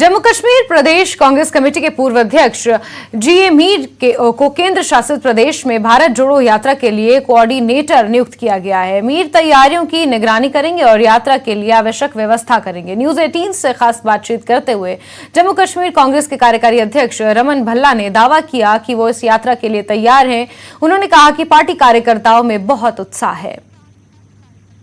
जम्मू कश्मीर प्रदेश Congress committee के पूर्व अध्यक्ष जीए मीर को केंद्र शासित प्रदेश में भारत जोड़ो यात्रा के लिए कोऑर्डिनेटर नियुक्त किया गया है। मीर तैयारियों की निगरानी करेंगे और यात्रा के लिए आवश्यक व्यवस्था करेंगे। न्यूज 18 से खास बातचीत करते हुए जम्मू कश्मीर कांग्रेस के कार्यकारी अध्यक्ष रमन भल्ला ने दावा किया कि वो इस यात्रा के लिए तैयार हैं। उन्होंने कहा कि पार्टी कार्यकर्ताओं में बहुत उत्साह है।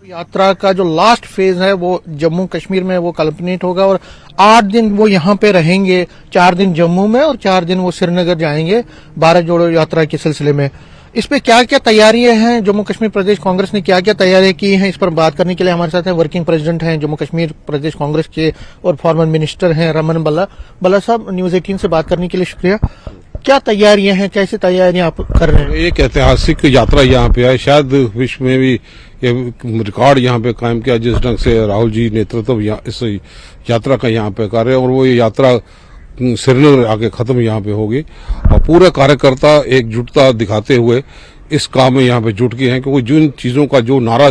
यात्रा का जो लास्ट फेज है वो जम्मू कश्मीर में वो कंप्लीट होगा और 8 दिन वो यहाँ पे रहेंगे। 4 दिन जम्मू में और 4 दिन वो श्रीनगर जाएंगे भारत जोड़ो यात्रा के सिलसिले में। इस पे क्या क्या तैयारियां हैं, जम्मू कश्मीर प्रदेश कांग्रेस ने क्या क्या तैयारियां की हैं, इस पर बात करने के लिए हमारे साथ हैं वर्किंग प्रेसिडेंट हैं जम्मू कश्मीर प्रदेश कांग्रेस के और फॉर्मर मिनिस्टर हैं रमन भल्ला। भल्ला साहब, न्यूज 18 से बात करने के लिए शुक्रिया। क्या तैयारियां हैं, कैसी तैयारियां आप कर रहे हैं? एक ऐतिहासिक यात्रा यहाँ पे है, शायद विश्व में भी ये रिकॉर्ड यहाँ पे कायम किया जिस ढंग से राहुल जी नेतृत्व इस यात्रा का यहाँ पे कर रहे हैं और वो ये यात्रा श्रीनगर आके खत्म यहाँ पे होगी और पूरे कार्यकर्ता एकजुटता दिखाते हुए इस काम में यहाँ पे जुट गए हैं। क्योंकि जिन चीजों का जो नारा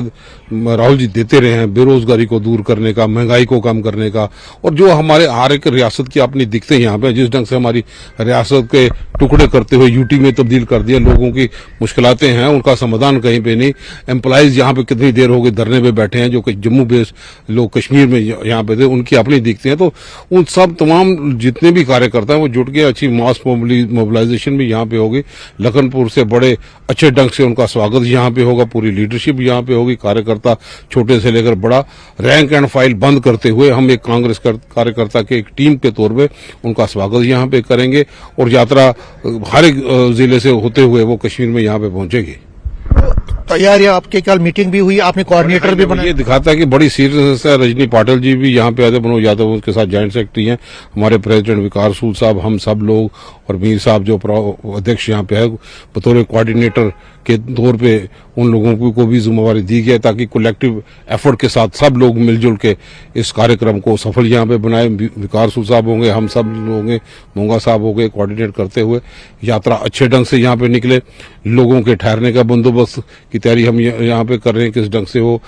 राहुल जी देते रहे हैं, बेरोजगारी को दूर करने का, महंगाई को कम करने का और जो हमारे हर एक रियासत की अपनी दिक्कतें यहाँ पे जिस ढंग से हमारी रियासत के टुकड़े करते हुए यूटी में तब्दील कर दिया, लोगों की मुश्किलातें हैं उनका समाधान कहीं पे नहीं। एम्प्लॉइज यहाँ पे कितनी देर हो गई धरने पे बैठे हैं, जो कि जम्मू बेस लोग कश्मीर में यहाँ पे थे, उनकी अपनी दिक्कतें हैं। तो उन सब तमाम जितने भी कार्यकर्ता हैं वो जुट के अच्छी मास मोबिलाइजेशन भी यहाँ पे होगी। लखनपुर से बड़े अच्छे ढंग से उनका स्वागत यहाँ पे होगा, पूरी लीडरशिप यहाँ पे होगी, कार्यकर्ता छोटे से लेकर बड़ा रैंक एंड फाइल बंद करते हुए हम एक कांग्रेस कार्यकर्ता के एक टीम के तौर पे उनका स्वागत यहाँ पे करेंगे और यात्रा हर एक जिले से होते हुए वो कश्मीर में यहाँ पे पहुंचेगी। तैयारियां आपके कल मीटिंग भी हुई, आपने कोऑर्डिनेटर भी बनाया। ये दिखाता है कि बड़ी सीरियसनेस है। रजनी पाटिल जी भी यहाँ पे आते, मनोज यादव उनके साथ ज्वाइंट सेक्रेटरी हैं, हमारे प्रेसिडेंट विकास सूद साहब, हम सब लोग और मीर साहब जो अध्यक्ष यहाँ पे है बतौर कोऑर्डिनेटर के तौर पे उन लोगों को भी जिम्मेवारी दी गई है ताकि कलेक्टिव एफर्ट के साथ सब लोग मिलजुल के इस कार्यक्रम को सफल यहाँ पे बनाए। विकास सूद साहब होंगे, हम सब होंगे, मोंगा साहब होंगे, कोऑर्डिनेट करते हुए यात्रा अच्छे ढंग से यहाँ पे निकले। लोगों के ठहरने का बंदोबस्त की तैयारी हम यहाँ पे कर रहे हैं, किस ढंग से वो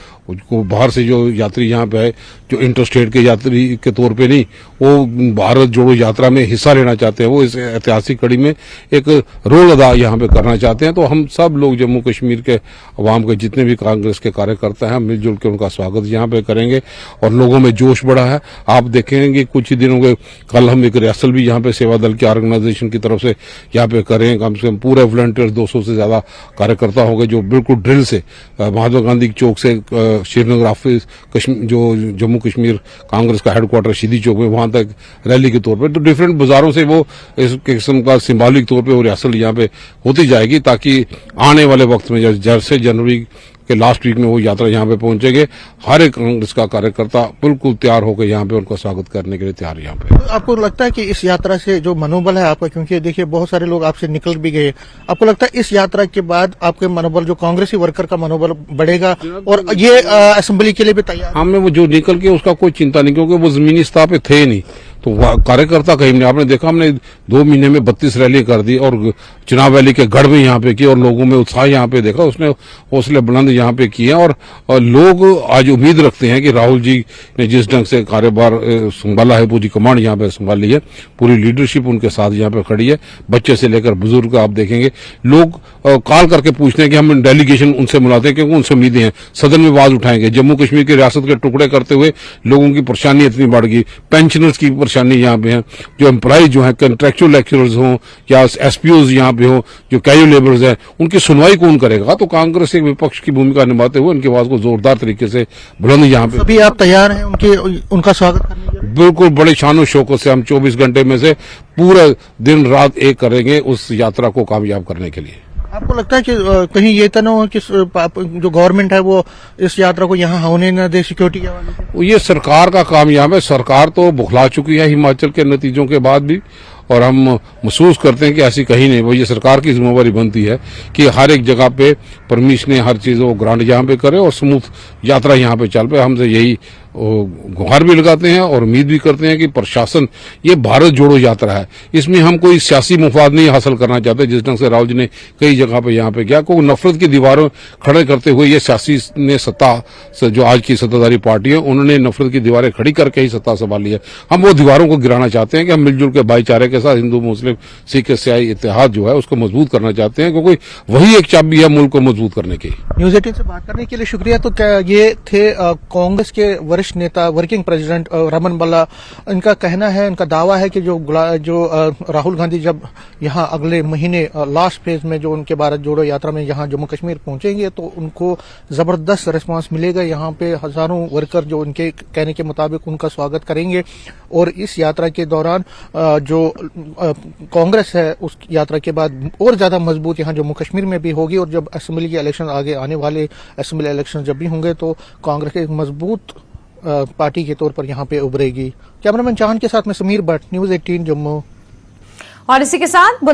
बाहर से जो यात्री यहाँ पे आए, जो इंटर स्टेट के यात्री के तौर पे नहीं, वो भारत जोड़ो यात्रा में हिस्सा लेना चाहते हैं, वो इस ऐतिहासिक कड़ी में एक रोल अदा यहाँ पे करना चाहते हैं। तो हम सब लोग जम्मू कश्मीर के अवाम के जितने भी कांग्रेस के कार्यकर्ता हैं मिलजुल के उनका स्वागत यहाँ पे करेंगे और लोगों में जोश बढ़ा है। आप देखेंगे कुछ ही दिनों के कल हम एक रिहर्सल भी यहाँ पे सेवा दल की ऑर्गेनाइजेशन की तरफ से यहाँ पे करें। कम से कम पूरे वॉलंटियर्स 200 से ज्यादा कार्यकर्ता होंगे जो बिल्कुल ड्रिल से महात्मा गांधी चौक से श्रीनगर ऑफिस जो जम्मू कश्मीर कांग्रेस का हेडक्वार्टर शहीदी चौक में वहां तक रैली के तौर पर, तो डिफरेंट बाजारों से वो इस किस्म का सिंबॉलिक तौर पे वो रिहर्सल यहाँ पे होती जाएगी ताकि आने वाले वक्त में जैसे जनवरी के लास्ट वीक में वो यात्रा यहाँ पे पहुंचेंगे, हर एक कांग्रेस का कार्यकर्ता बिल्कुल तैयार होकर यहाँ पे उनका स्वागत करने के लिए तैयार यहाँ पे। आपको लगता है कि इस यात्रा से जो मनोबल है आपका, क्योंकि देखिए बहुत सारे लोग आपसे निकल भी गए, आपको लगता है इस यात्रा के बाद आपके मनोबल, जो कांग्रेसी वर्कर का मनोबल बढ़ेगा और ये असेंबली के लिए भी तैयार? हमें वो जो निकल के उसका कोई चिंता नहीं, क्योंकि वो जमीनी सतह पे थे नहीं, तो कार्यकर्ता कहीं नहीं। आपने देखा हमने 2 महीने में 32 रैली कर दी और चुनाव रैली के गढ़ में यहाँ पे की और लोगों में उत्साह यहाँ पे देखा, उसने हौसले बुलंद यहाँ पे किए और लोग आज उम्मीद रखते हैं कि राहुल जी ने जिस ढंग से कार्यभार संभाला है, पूरी कमांड यहाँ पे संभाली है, पूरी लीडरशिप उनके साथ यहाँ पे खड़ी है, बच्चे से लेकर बुजुर्ग आप देखेंगे लोग कॉल करके पूछते हैं कि हम डेलीगेशन उनसे मिलाते हैं क्योंकि उनसे उम्मीदें हैं, सदन में आवाज उठाएंगे। जम्मू कश्मीर की रियासत के टुकड़े करते हुए लोगों की परेशानी इतनी बढ़ गई, पेंशनर्स की परेशानी यहाँ पे है, जो एम्प्लॉय जो है कंट्रेक्चुअल लेक्चरर्स हों या एसपीओज यहाँ पे हो, जो कैजुअल लेबर्स हैं, उनकी सुनवाई कौन करेगा? तो कांग्रेस एक विपक्ष की भूमिका निभाते हुए उनकी आवाज को जोरदार तरीके से बुलंद यहाँ पे। अभी आप तैयार हैं उनका स्वागत करने के लिए? बिल्कुल, बड़े शानो शौकत से हम 24 घंटे में से पूरा दिन रात एक करेंगे उस यात्रा को कामयाब करने के लिए। आपको लगता है कि कहीं ये तो न हो कि जो गवर्नमेंट है वो इस यात्रा को यहाँ होने न दे सिक्योरिटी के हवाले से? ये सरकार का काम यहाँ है। सरकार तो बुखला चुकी है हिमाचल के नतीजों के बाद भी और हम महसूस करते हैं कि ऐसी कहीं नहीं। वो ये सरकार की जिम्मेवारी बनती है कि हर एक जगह पे परमिशन हर चीज वो ग्रांट यहाँ पे करे और स्मूथ यात्रा यहाँ पे चल पे। हमसे यही गुहार भी लगाते हैं और उम्मीद भी करते हैं कि प्रशासन, ये भारत जोड़ो यात्रा है, इसमें हम कोई सियासी मुफाद नहीं हासिल करना चाहते। जिस ढंग से राहुल जी ने कई जगह पे यहाँ पे क्या कोई नफरत की दीवारों खड़े करते हुए ये सियासी ने सत्ता से जो आज की सत्ताधारी पार्टी है उन्होंने नफरत की दीवारें खड़ी करके ही सत्ता संभाली है। हम वो दीवारों को गिराना चाहते हैं कि हम मिलजुल के भाईचारे के साथ हिंदू मुस्लिम सिख ईसाई इत्तेहाद जो है उसको मजबूत करना चाहते हैं, क्योंकि वही एक चाबी है मुल्क को मजबूत करने की। न्यूज 18 से बात करने के लिए शुक्रिया। तो क्या ये थे कांग्रेस के वरिष्ठ नेता वर्किंग प्रेसिडेंट रमन बल्ला। इनका कहना है, इनका दावा है कि जो राहुल गांधी जब यहाँ अगले महीने लास्ट फेज में जो उनके भारत जोड़ो यात्रा में यहाँ जम्मू कश्मीर पहुंचेंगे तो उनको जबरदस्त रिस्पांस मिलेगा। यहाँ पे हजारों वर्कर जो उनके कहने के मुताबिक उनका स्वागत करेंगे और इस यात्रा के दौरान जो कांग्रेस है उस यात्रा के बाद और ज्यादा मजबूत यहाँ जम्मू कश्मीर में भी होगी। और जब असेंबली के इलेक्शन आगे आने वाले असेंबली इलेक्शन जब भी होंगे तो कांग्रेस एक मजबूत पार्टी के तौर पर यहाँ पे उभरेगी। कैमरामैन चांद के साथ में समीर भट्ट, न्यूज 18 जम्मू। और इसी के साथ